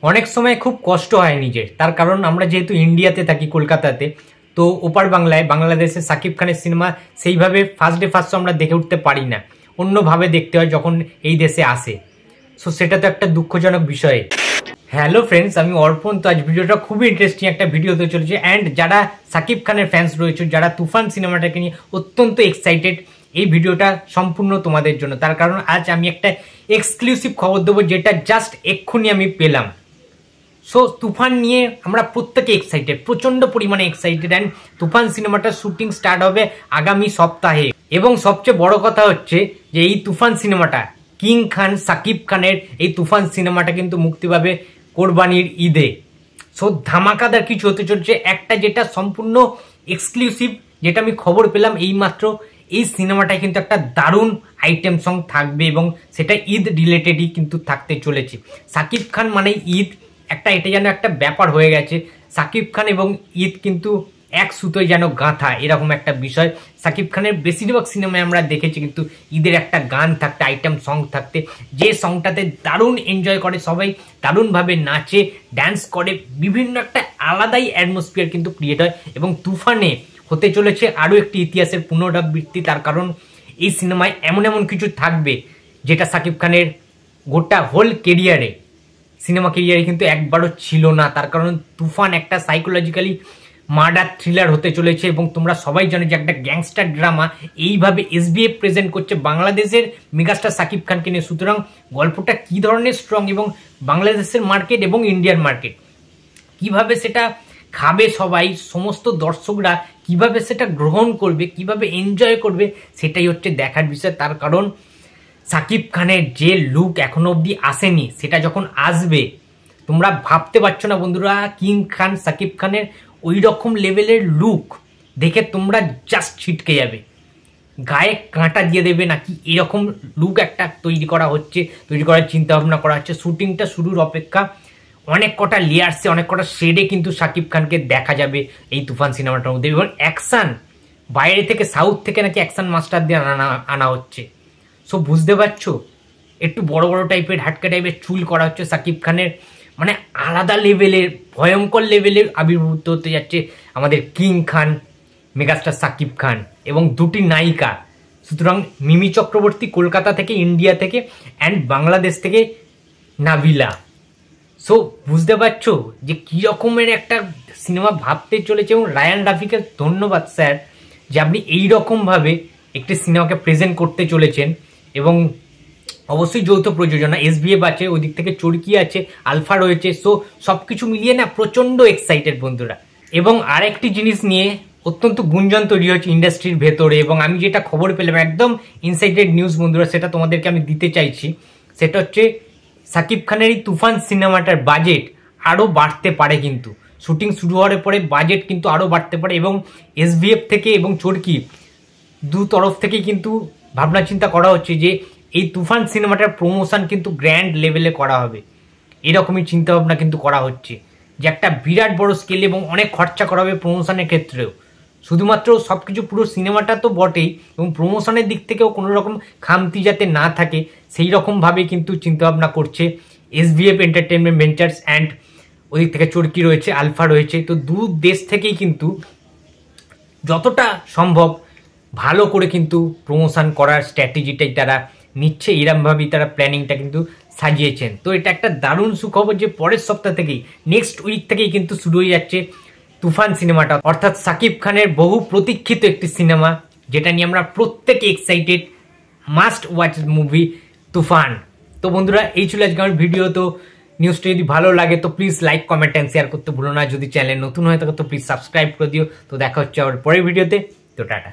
অনেক সময় খুব কষ্ট হয় নিজের, তার কারণ আমরা যেহেতু ইন্ডিয়াতে থাকি, কলকাতাতে, তো ওপার বাংলায় বাংলাদেশে সাকিব খানের সিনেমা সেইভাবে ফার্স্ট ডে ফার্স্ট আমরা দেখে উঠতে পারি না, অন্যভাবে দেখতে হয় যখন এই দেশে আসে। সো সেটা তো একটা দুঃখজনক বিষয়। হ্যালো ফ্রেন্ডস, আমি অর্পণ। তো আজ ভিডিওটা খুবই ইন্টারেস্টিং একটা ভিডিও হতে চলেছে। অ্যান্ড যারা সাকিব খানের ফ্যান্স রয়েছে, যারা তুফান সিনেমাটাকে নিয়ে অত্যন্ত এক্সাইটেড, এই ভিডিওটা সম্পূর্ণ তোমাদের জন্য। তার কারণ আজ আমি একটা এক্সক্লুসিভ খবর দেবো, যেটা জাস্ট এক্ষুনি আমি পেলাম। সো তুফান নিয়ে আমরা প্রত্যেকে এক্সাইটেড, প্রচন্ড পরিমাণে এক্সাইটেড। অ্যান্ড তুফান সিনেমাটার শুটিং স্টার্ট হবে আগামী সপ্তাহে। এবং সবচেয়ে বড় কথা হচ্ছে যে এই তুফান সিনেমাটা, কিং খান সাকিব খানের এই তুফান সিনেমাটা কিন্তু মুক্তি পাবে কোরবানির ঈদে। সো ধামাকাদার কিছু হতে চলছে। একটা যেটা সম্পূর্ণ এক্সক্লুসিভ, যেটা আমি খবর পেলাম এইমাত্র, এই সিনেমাটায় কিন্তু একটা দারুণ আইটেম সং থাকবে এবং সেটা ঈদ রিলেটেডই কিন্তু থাকতে চলেছে। সাকিব খান মানে ঈদ, এটা যেন একটা ব্যাপার হয়ে গেছে। সাকিব খান এবং ঈদ কিন্তু এক সুতোয় যেন গাঁথা, এরকম একটা বিষয়। সাকিব খানের বেশিরভাগ সিনেমায় আমরা দেখেছি কিন্তু ঈদের একটা গান থাকতে, আইটেম সং থাকতে, যে সংটাতে দারুণ এনজয় করে সবাই, দারুণভাবে নাচে, ড্যান্স করে, বিভিন্ন একটা আলাদাই অ্যাটমসফিয়ার কিন্তু ক্রিয়েট হয়। এবং তুফানে হতে চলেছে আরও একটি ইতিহাসের পুনরাবৃত্তি। তার কারণ এই সিনেমায় এমন এমন কিছু থাকবে যেটা সাকিব খানের গোটা হোল কেরিয়ারে, সিনেমা কেরিয়ারে কিন্তু একবারও ছিল না। তার কারণ তুফান একটা সাইকোলজিক্যালি মার্ডার থ্রিলার হতে চলেছে। এবং তোমরা সবাই জানো যে একটা গ্যাংস্টার ড্রামা এইভাবে এসবিএফ প্রেজেন্ট করছে বাংলাদেশের মেগাস্টার সাকিব খানকে নিয়ে। সুতরাং গল্পটা কী ধরনের স্ট্রং, এবং বাংলাদেশের মার্কেট এবং ইন্ডিয়ার মার্কেট কিভাবে সেটা খাবে সবাই, সমস্ত দর্শকরা কিভাবে সেটা গ্রহণ করবে, কিভাবে এনজয় করবে, সেটাই হচ্ছে দেখার বিষয়। তার কারণ সাকিব খানের যে লুক এখনো অবধি আসেনি, সেটা যখন আসবে তোমরা ভাবতে পারছো না বন্ধুরা। কিং খান সাকিব খানের ওই রকম লেভেলের লুক দেখে তোমরা জাস্ট ছিটকে যাবে, গায়ে কাঁটা দিয়ে দেবে নাকি এরকম লুক একটা তৈরি করা হচ্ছে, তৈরি করার চিন্তা ভাবনা করা হচ্ছে। শুটিংটা শুরুর অপেক্ষা অনেক কটা লেয়ার্সে, অনেক কটা শেডে কিন্তু সাকিব খানকে দেখা যাবে এই তুফান সিনেমাটার মধ্যে। এবং অ্যাকশান বাইরে থেকে, সাউথ থেকে নাকি অ্যাকশান মাস্টার দিয়ে আনা হচ্ছে। সো বুঝতে পারছো, একটু বড় বড় টাইপের, হাটকা টাইপের চুল করা হচ্ছে সাকিব খানের। মানে আলাদা লেভেলের, ভয়ঙ্কর লেভেলের আবির্ভূত হতে যাচ্ছে আমাদের কিং খান, মেগাস্টার সাকিব খান, এবং দুটি নায়িকা। সুতরাং মিমি চক্রবর্তী কলকাতা থেকে, ইন্ডিয়া থেকে, অ্যান্ড বাংলাদেশ থেকে নাবিলা। সো বুঝতে পারছো যে কী রকমের একটা সিনেমা ভাবতে চলেছে। এবং রায়ান রাফিকে ধন্যবাদ স্যার, যে আপনি এইরকমভাবে একটি সিনেমাকে প্রেজেন্ট করতে চলেছেন। এবং অবশ্যই যৌথ প্রযোজনা, এসবিএফ আছে, ওই দিক থেকে চরকি আছে, আলফা রয়েছে। সো সব কিছু মিলিয়ে না প্রচণ্ড এক্সাইটেড বন্ধুরা। এবং আরেকটি জিনিস নিয়ে অত্যন্ত গুঞ্জন তৈরি হচ্ছে ইন্ডাস্ট্রির ভেতরে, এবং আমি যেটা খবর পেলাম একদম ইনসাইডেড নিউজ বন্ধুরা, সেটা তোমাদেরকে আমি দিতে চাইছি। সেটা হচ্ছে সাকিব খানের এই তুফান সিনেমাটার বাজেট আরও বাড়তে পারে। কিন্তু শুটিং শুরু হওয়ার পরে বাজেট কিন্তু আরও বাড়তে পারে। এবং এসবিএফ থেকে এবং চরকি দু তরফ থেকে কিন্তু ভাবনা চিন্তা করা হচ্ছে যে এই তুফান সিনেমাটার প্রমোশন কিন্তু গ্র্যান্ড লেভেলে করা হবে। এরকমই চিন্তাভাবনা কিন্তু করা হচ্ছে যে একটা বিরাট বড় স্কেল এবং অনেক খরচা করা হবে প্রমোশনের ক্ষেত্রেও। শুধুমাত্র সব কিছু পুরো সিনেমাটা তো বটেই, এবং প্রমোশনের দিক থেকেও কোনো রকম খামতি যাতে না থাকে সেই রকমভাবে কিন্তু চিন্তাভাবনা করছে এসবিএফ এন্টারটেনমেন্ট ভেঞ্চার্স। অ্যান্ড ওদিক থেকে চরকি রয়েছে, আলফা রয়েছে। তো দু দেশ থেকেই কিন্তু যতটা সম্ভব ভালো করে কিন্তু প্রমোশন করার স্ট্র্যাটেজিটাই তারা নিচ্ছে, এরমভাবেই তারা প্ল্যানিংটা কিন্তু সাজিয়েছেন। তো এটা একটা দারুণ সুখবর যে পরের সপ্তাহ থেকেই, নেক্সট উইক থেকেই কিন্তু শুরু হয়ে যাচ্ছে তুফান সিনেমাটা, অর্থাৎ সাকিব খানের বহু প্রতীক্ষিত একটি সিনেমা, যেটা নিয়ে আমরা প্রত্যেকে এক্সাইটেড। মাস্ট ওয়াচ মুভি তুফান। তো বন্ধুরা, এই ছিল আজকে আমার ভিডিও। তো নিউজটা যদি ভালো লাগে তো please like, comment and share করতে ভুলো না। যদি চ্যানেল নতুন হয়ে থাকে তো প্লিজ সাবস্ক্রাইব করে দিও। তো দেখা হচ্ছে আবার পরের ভিডিওতে। তো টাটা।